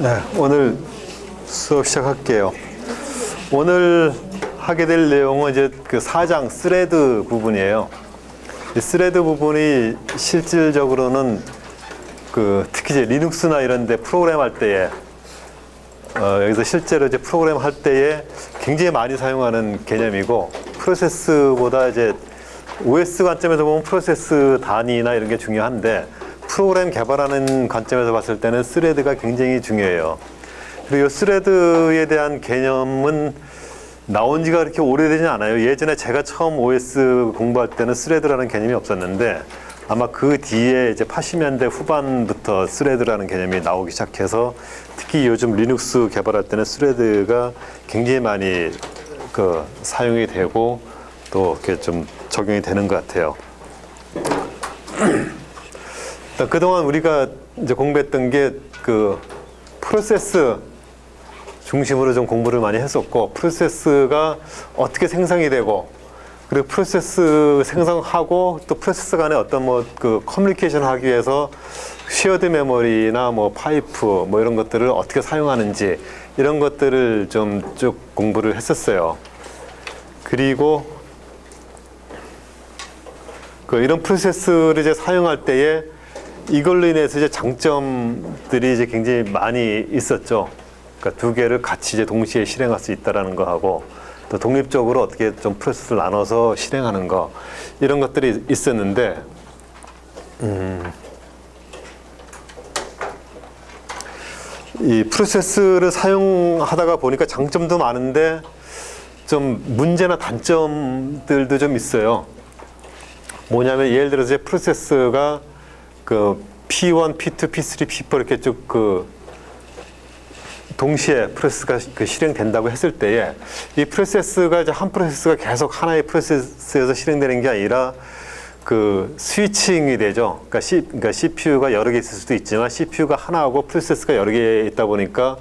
네, 오늘 수업 시작할게요. 오늘 하게 될 내용은 이제 그 4장 스레드 부분이에요. 이 스레드 부분이 실질적으로는 특히 이제 리눅스나 이런 데 프로그램 할 때에 여기서 실제로 이제 프로그램 할 때에 굉장히 많이 사용하는 개념이고, 프로세스보다 이제 OS 관점에서 보면 프로세스 단위나 이런 게 중요한데, 프로그램 개발하는 관점에서 봤을 때는 스레드가 굉장히 중요해요. 그리고 이 스레드에 대한 개념은 나온 지가 그렇게 오래되진 않아요. 예전에 제가 처음 OS 공부할 때는 스레드라는 개념이 없었는데, 아마 그 뒤에 이제 80년대 후반부터 스레드라는 개념이 나오기 시작해서, 특히 요즘 리눅스 개발할 때는 스레드가 굉장히 많이 사용이 되고 또 이렇게 좀 적용이 되는 것 같아요. 그동안 우리가 이제 공부했던 게 프로세스 중심으로 좀 공부를 많이 했었고, 프로세스가 어떻게 생성이 되고, 그리고 프로세스 생성하고 또 프로세스 간에 어떤 커뮤니케이션 하기 위해서 쉐어드 메모리나 파이프 이런 것들을 어떻게 사용하는지, 이런 것들을 좀 쭉 공부를 했었어요. 그리고 이런 프로세스를 이제 사용할 때에 이걸로 인해서 이제 장점들이 이제 굉장히 많이 있었죠. 그러니까 두 개를 같이 이제 동시에 실행할 수 있다라는 거 하고, 또 독립적으로 어떻게 좀 프로세스를 나눠서 실행하는 거, 이런 것들이 있었는데, 이 프로세스를 사용하다가 보니까 장점도 많은데 좀 문제나 단점들도 좀 있어요. 뭐냐면 예를 들어서 이제 프로세스가 P1, P2, P3, P4 이렇게 쭉 동시에 프로세스가 실행된다고 했을 때에, 이 프로세스가 이제 한 프로세스가 계속 하나의 프로세스에서 실행되는 게 아니라 스위칭이 되죠. 그러니까 CPU가 여러 개 있을 수도 있지만 CPU가 하나하고 프로세스가 여러 개 있다 보니까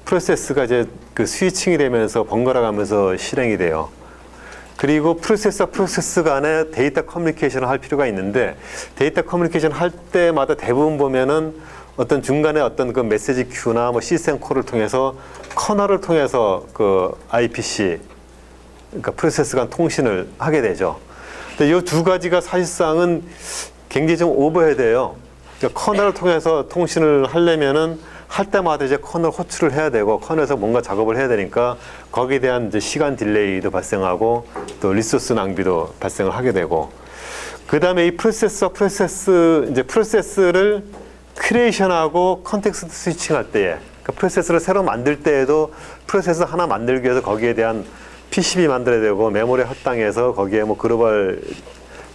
프로세스가 이제 스위칭이 되면서 번갈아 가면서 실행이 돼요. 그리고 프로세스와 프로세스 간에 데이터 커뮤니케이션을 할 필요가 있는데, 데이터 커뮤니케이션 할 때마다 대부분 보면은 어떤 중간에 어떤 메시지 큐나 시스템 콜을 통해서, 커널을 통해서 IPC, 그러니까 프로세스 간 통신을 하게 되죠. 근데 이 두 가지가 사실상은 굉장히 좀 오버헤드예요. 그러니까 커널을 통해서 통신을 하려면은 할 때마다 이제 커널 호출을 해야 되고, 커널에서 뭔가 작업을 해야 되니까 거기에 대한 이제 시간 딜레이도 발생하고 또 리소스 낭비도 발생을 하게 되고, 그 다음에 이 프로세스와 프로세스를 크리에이션하고 컨텍스트 스위칭 할 때에, 그러니까 프로세스를 새로 만들 때에도 프로세스 하나 만들기 위해서 거기에 대한 PCB 만들어야 되고, 메모리 할당해서 거기에 글로벌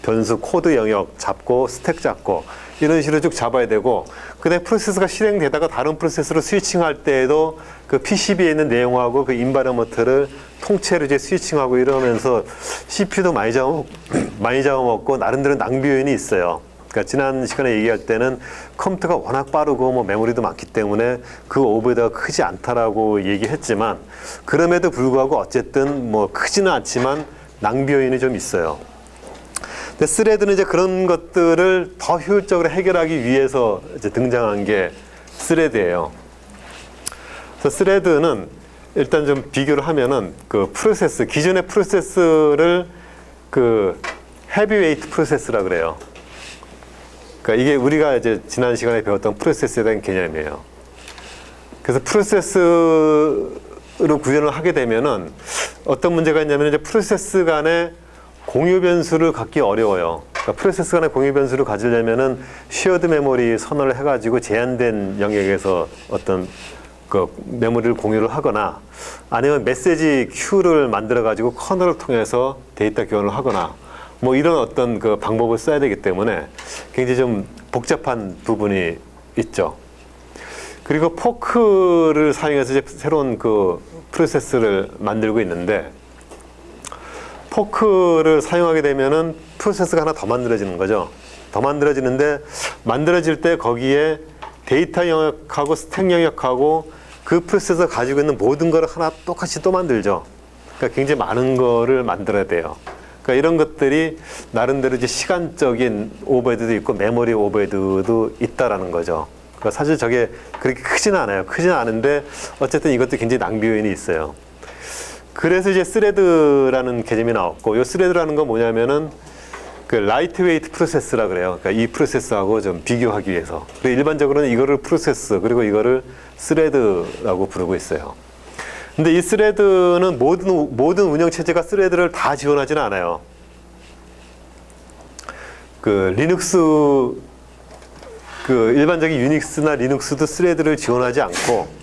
변수 코드 영역 잡고 스택 잡고 이런 식으로 쭉 잡아야 되고, 그다음에 프로세스가 실행되다가 다른 프로세스로 스위칭할 때에도 PCB에 있는 내용하고 인바이러먼트를 통째로 이제 스위칭하고 이러면서 CPU도 많이 잡아먹고 나름대로 낭비 요인이 있어요. 그러니까 지난 시간에 얘기할 때는 컴퓨터가 워낙 빠르고 메모리도 많기 때문에 그 오버헤드가 크지 않다라고 얘기했지만, 그럼에도 불구하고 어쨌든 크지는 않지만 낭비 요인이 좀 있어요. 근데 스레드는 이제 그런 것들을 더 효율적으로 해결하기 위해서 이제 등장한 게 스레드예요. 그래서 스레드는 일단 좀 비교를 하면은 프로세스, 기존의 프로세스를 헤비웨이트 프로세스라 그래요. 그러니까 이게 우리가 이제 지난 시간에 배웠던 프로세스에 대한 개념이에요. 그래서 프로세스로 구현을 하게 되면은 어떤 문제가 있냐면, 이제 프로세스 간에 공유 변수를 갖기 어려워요. 그러니까 프로세스 간에 공유 변수를 가지려면은 쉐어드 메모리 선언을 해가지고 제한된 영역에서 어떤 메모리를 공유를 하거나, 아니면 메시지 큐를 만들어가지고 커널을 통해서 데이터 교환을 하거나, 이런 어떤 방법을 써야 되기 때문에 굉장히 좀 복잡한 부분이 있죠. 그리고 포크를 사용해서 이제 새로운 프로세스를 만들고 있는데, 포크를 사용하게 되면은 프로세스가 하나 더 만들어지는 거죠. 더 만들어지는데, 만들어질 때 거기에 데이터 영역하고 스택 영역하고 그 프로세스가 가지고 있는 모든 걸 하나 똑같이 또 만들죠. 그러니까 굉장히 많은 거를 만들어야 돼요. 그러니까 이런 것들이 나름대로 이제 시간적인 오버헤드도 있고 메모리 오버헤드도 있다라는 거죠. 그러니까 사실 저게 그렇게 크지는 않아요. 크지는 않은데 어쨌든 이것도 굉장히 낭비 요인이 있어요. 그래서 이제 스레드라는 개념이 나왔고, 이 스레드라는 건 뭐냐면은 그 라이트웨이트 프로세스라 그래요. 그러니까 이 프로세스하고 좀 비교하기 위해서. 그리고 일반적으로는 이거를 프로세스, 그리고 이거를 스레드라고 부르고 있어요. 근데 이 스레드는 모든 운영 체제가 스레드를 다 지원하지는 않아요. 그 리눅스, 그 일반적인 유닉스나 리눅스도 스레드를 지원하지 않고,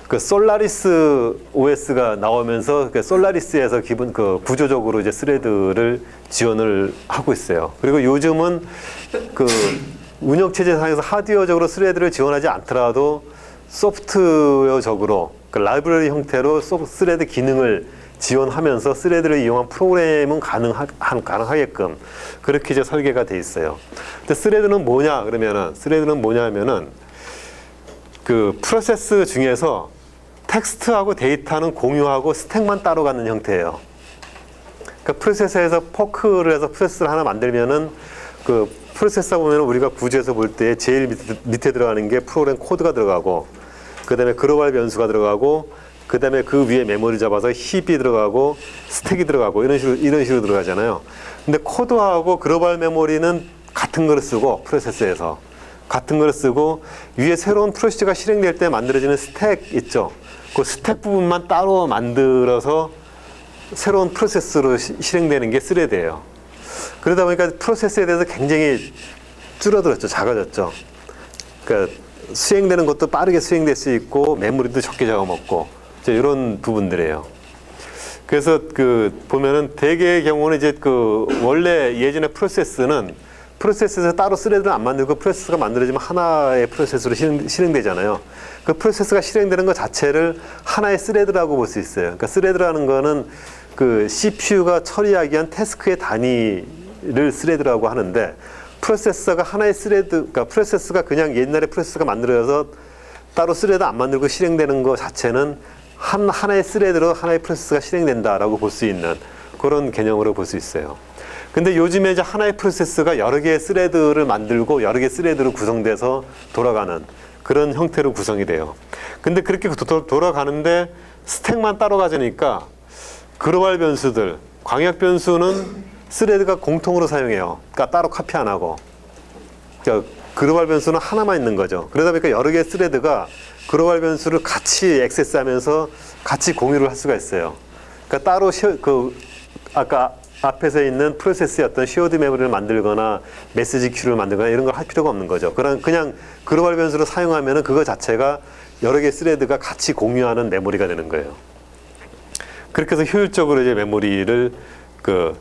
그 솔라리스 OS가 나오면서 그 솔라리스에서 기본 그 구조적으로 이제 스레드를 지원을 하고 있어요. 그리고 요즘은 그 운영 체제상에서 하드웨어적으로 스레드를 지원하지 않더라도 소프트웨어적으로 그 라이브러리 형태로 스레드 기능을 지원하면서 스레드를 이용한 프로그램은 가능하게끔 그렇게 이제 설계가 돼 있어요. 근데 스레드는 뭐냐 그러면은, 스레드는 뭐냐 하면은 그 프로세스 중에서 텍스트하고 데이터는 공유하고 스택만 따로 갖는 형태예요. 그러니까 프로세서에서 포크를 해서 프로세스를 하나 만들면은 그 프로세서 보면 우리가 구조에서 볼 때 제일 밑에 들어가는 게 프로그램 코드가 들어가고, 그 다음에 글로벌 변수가 들어가고, 그 다음에 그 위에 메모리 잡아서 힙이 들어가고 스택이 들어가고 이런 식으로 들어가잖아요. 근데 코드하고 글로벌 메모리는 같은 거를 쓰고, 프로세서에서 같은 거를 쓰고, 위에 새로운 프로세스가 실행될 때 만들어지는 스택 있죠. 그 스택 부분만 따로 만들어서 새로운 프로세스로 실행되는 게 스레드예요. 그러다 보니까 프로세스에 대해서 굉장히 줄어들었죠. 작아졌죠. 그러니까 수행되는 것도 빠르게 수행될 수 있고, 메모리도 적게 잡아먹고, 이런 부분들이에요. 그래서 그 보면은 대개의 경우는 이제 그 원래 예전에 프로세스에서 따로 스레드를 안 만들고 프로세스가 만들어지면 하나의 프로세스로 실행되잖아요. 그 프로세스가 실행되는 것 자체를 하나의 스레드라고 볼 수 있어요. 그러니까 스레드라는 거는 그 CPU가 처리하기 위한 태스크의 단위를 스레드라고 하는데, 프로세서가 하나의 스레드, 그러니까 프로세스가 그냥 옛날에 프로세스가 만들어져서 따로 스레드 안 만들고 실행되는 것 자체는 하나의 스레드로 하나의 프로세스가 실행된다라고 볼 수 있는 그런 개념으로 볼 수 있어요. 근데 요즘에 이제 하나의 프로세스가 여러 개의 스레드를 만들고 여러 개의 스레드로 구성돼서 돌아가는 그런 형태로 구성이 돼요. 근데 그렇게 돌아가는데 스택만 따로 가지니까 글로벌 변수들, 광역 변수는 스레드가 공통으로 사용해요. 그러니까 따로 카피 안 하고. 그러니까 글로벌 변수는 하나만 있는 거죠. 그러다 보니까 여러 개의 스레드가 글로벌 변수를 같이 액세스하면서 같이 공유를 할 수가 있어요. 그러니까 따로 아까 앞에서 있는 프로세스의 어떤 쉐어드 메모리를 만들거나 메시지 큐를 만들거나 이런 걸 할 필요가 없는 거죠. 그냥 글로벌 변수를 사용하면은 그거 자체가 여러 개의 스레드가 같이 공유하는 메모리가 되는 거예요. 그렇게 해서 효율적으로 이제 메모리를 그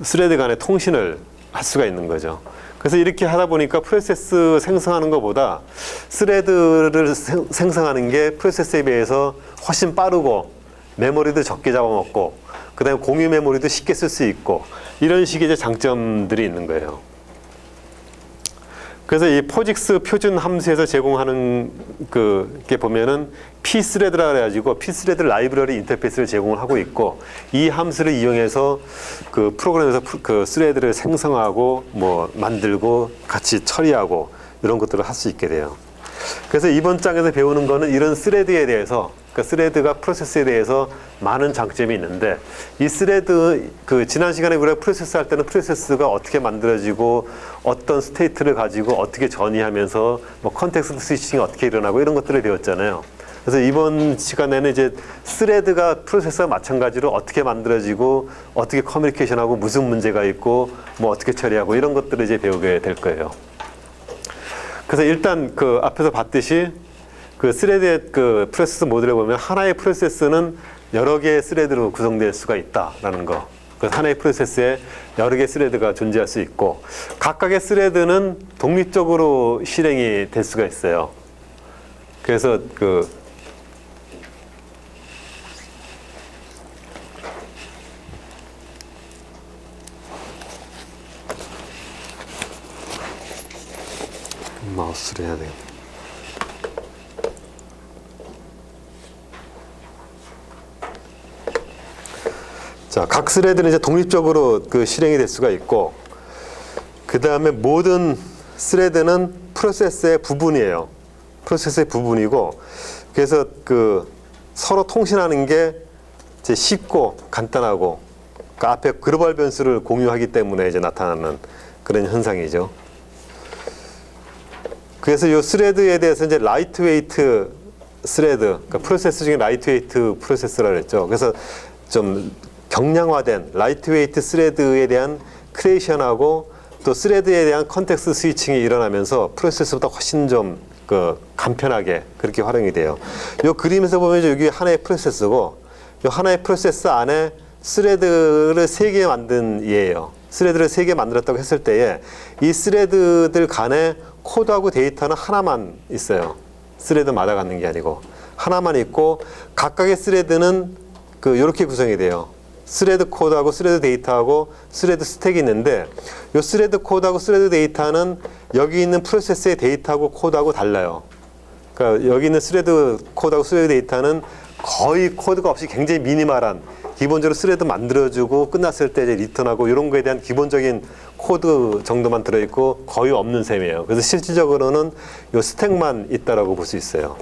스레드 간의 통신을 할 수가 있는 거죠. 그래서 이렇게 하다 보니까 프로세스 생성하는 것보다 스레드를 생성하는 게 프로세스에 비해서 훨씬 빠르고, 메모리도 적게 잡아먹고, 그 다음에 공유 메모리도 쉽게 쓸 수 있고, 이런 식의 이제 장점들이 있는 거예요. 그래서 이 포직스 표준 함수에서 제공하는 그게 보면은 pthread라 그래가지고 pthread 라이브러리 인터페이스를 제공을 하고 있고, 이 함수를 이용해서 그 프로그램에서 그 스레드를 생성하고 뭐 만들고 같이 처리하고 이런 것들을 할 수 있게 돼요. 그래서 이번 장에서 배우는 거는 이런 스레드에 대해서, 그러니까 스레드가 프로세스에 대해서 많은 장점이 있는데, 이 스레드 그 지난 시간에 우리가 프로세스 할 때는 프로세스가 어떻게 만들어지고 어떤 스테이트를 가지고 어떻게 전이하면서 뭐 컨텍스트 스위칭이 어떻게 일어나고 이런 것들을 배웠잖아요. 그래서 이번 시간에는 이제 스레드가 프로세스와 마찬가지로 어떻게 만들어지고 어떻게 커뮤니케이션하고 무슨 문제가 있고 뭐 어떻게 처리하고 이런 것들을 이제 배우게 될 거예요. 그래서 일단 그 앞에서 봤듯이 그 스레드의 그 프로세스 모델을 보면 하나의 프로세스는 여러 개의 스레드로 구성될 수가 있다라는 거. 그래서 하나의 프로세스에 여러 개의 스레드가 존재할 수 있고, 각각의 스레드는 독립적으로 실행이 될 수가 있어요. 그래서 그 마우스를 해야 되겠다. 자, 각 스레드는 이제 독립적으로 그 실행이 될 수가 있고, 그 다음에 모든 스레드는 프로세스의 부분이에요. 프로세스의 부분이고, 그래서 그 서로 통신하는 게 이제 쉽고 간단하고, 그 앞에 글로벌 변수를 공유하기 때문에 이제 나타나는 그런 현상이죠. 그래서 이 스레드에 대해서 이제 라이트웨이트 스레드, 그러니까 프로세스 중에 라이트웨이트 프로세스라고 했죠. 그래서 좀 경량화된 라이트웨이트 스레드에 대한 크리에이션하고 또 스레드에 대한 컨텍스트 스위칭이 일어나면서 프로세스보다 훨씬 좀 그 간편하게 그렇게 활용이 돼요. 이 그림에서 보면 여기 하나의 프로세스고, 이 하나의 프로세스 안에 스레드를 3개 만든 예예요. 스레드를 3개 만들었다고 했을 때에 이 스레드들 간에 코드하고 데이터는 하나만 있어요. 스레드마다 갖는 게 아니고 하나만 있고, 각각의 스레드는 그 이렇게 구성이 돼요. 스레드 코드하고 스레드 데이터하고 스레드 스택이 있는데, 이 스레드 코드하고 스레드 데이터는 여기 있는 프로세스의 데이터하고 코드하고 달라요. 그러니까 여기 있는 스레드 코드하고 스레드 데이터는 거의 코드가 없이 굉장히 미니멀한, 기본적으로 스레드 만들어주고 끝났을 때 이제 리턴하고 이런 거에 대한 기본적인 코드 정도만 들어있고 거의 없는 셈이에요. 그래서 실질적으로는 이 스택만 있다라고 볼 수 있어요.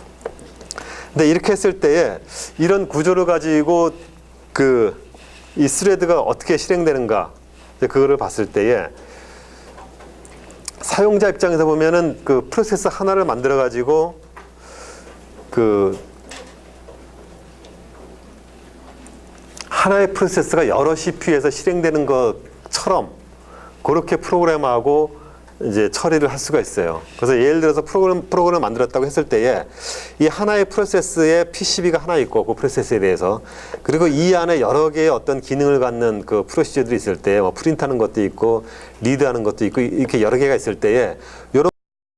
근데 이렇게 했을 때에 이런 구조를 가지고 이 스레드가 어떻게 실행되는가, 그거를 봤을 때에 사용자 입장에서 보면은 그 프로세스 하나를 만들어 가지고 하나의 프로세스가 여러 CPU에서 실행되는 것처럼 그렇게 프로그램하고 이제 처리를 할 수가 있어요. 그래서 예를 들어서 프로그램을 만들었다고 했을 때에 이 하나의 프로세스에 PCB가 하나 있고, 그 프로세스에 대해서, 그리고 이 안에 여러 개의 어떤 기능을 갖는 그 프로시저들이 있을 때, 뭐 프린트하는 것도 있고 리드하는 것도 있고 이렇게 여러 개가 있을 때에 이런